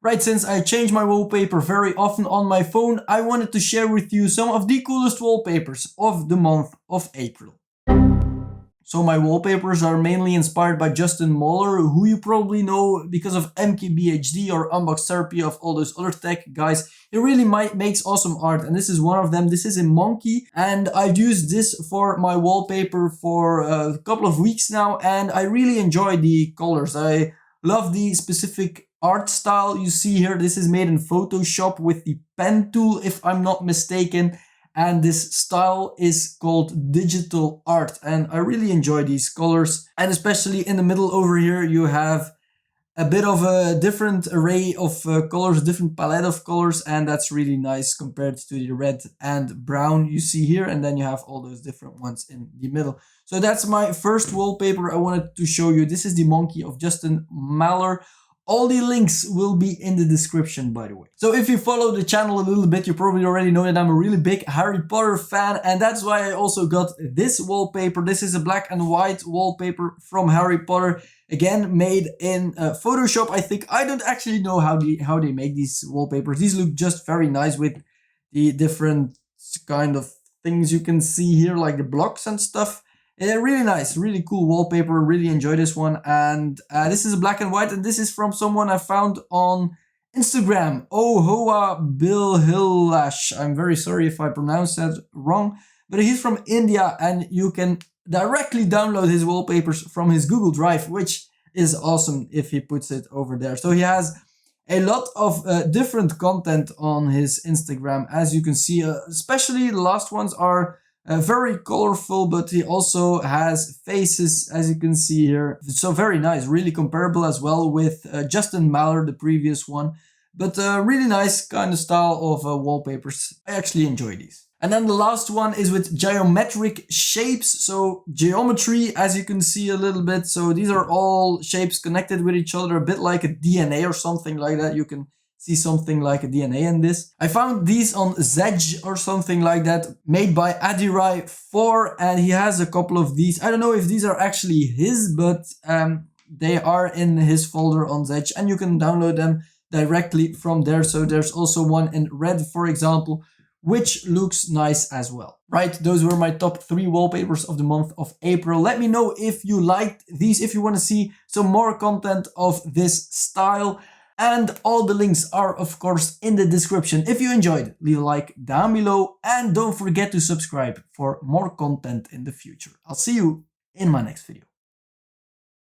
Right, since I change my wallpaper very often on my phone, I wanted to share with you some of the coolest wallpapers of the month of April. So my wallpapers are mainly inspired by Justin Mahler, who you probably know because of MKBHD or Unbox Therapy, of all those other tech guys. He really makes awesome art, and this is one of them. This is a monkey, and I've used this for my wallpaper for a couple of weeks now, and I really enjoy the colors. I love the specific art style you see here. This is made in Photoshop with the pen tool, if I'm not mistaken. And this style is called digital art, and I really enjoy these colors. And especially in the middle over here, you have a bit of a different array of colors, different palette of colors, and that's really nice compared to the red and brown you see here. And then you have all those different ones in the middle. So that's my first wallpaper I wanted to show you. This is the monkey of Justin Mahler. All the links will be in the description, by the way. So if you follow the channel a little bit, you probably already know that I'm a really big Harry Potter fan, and that's why I also got this wallpaper. This is a black and white wallpaper from Harry Potter, again made in Photoshop. I think I don't actually know how they make these wallpapers. These look just very nice with the different kind of things you can see here, like the blocks and stuff. Really nice, really cool wallpaper, really enjoy this one. And this is a black and white, and this is from someone I found on Instagram, Ohoa Bilhilash. I'm very sorry if I pronounced that wrong, but he's from India, and you can directly download his wallpapers from his Google Drive, which is awesome if he puts it over there. So he has a lot of different content on his Instagram, as you can see, especially the last ones are very colorful, but he also has faces, as you can see here. So very nice, really comparable as well with Justin Mahler, the previous one. But really nice kind of style of wallpapers. I actually enjoy these. And then the last one is with geometric shapes. So geometry, as you can see a little bit. So these are all shapes connected with each other, a bit like a DNA or something like that. You can see something like a DNA in this. I found these on Zedge or something like that, made by Adirai4, and he has a couple of these. I don't know if these are actually his, but they are in his folder on Zedge, and you can download them directly from there. So there's also one in red, for example, which looks nice as well. Right, those were my top 3 wallpapers of the month of April. Let me know if you liked these, if you want to see some more content of this style. And all the links are, of course, in the description. If you enjoyed, leave a like down below, and don't forget to subscribe for more content in the future. I'll see you in my next video.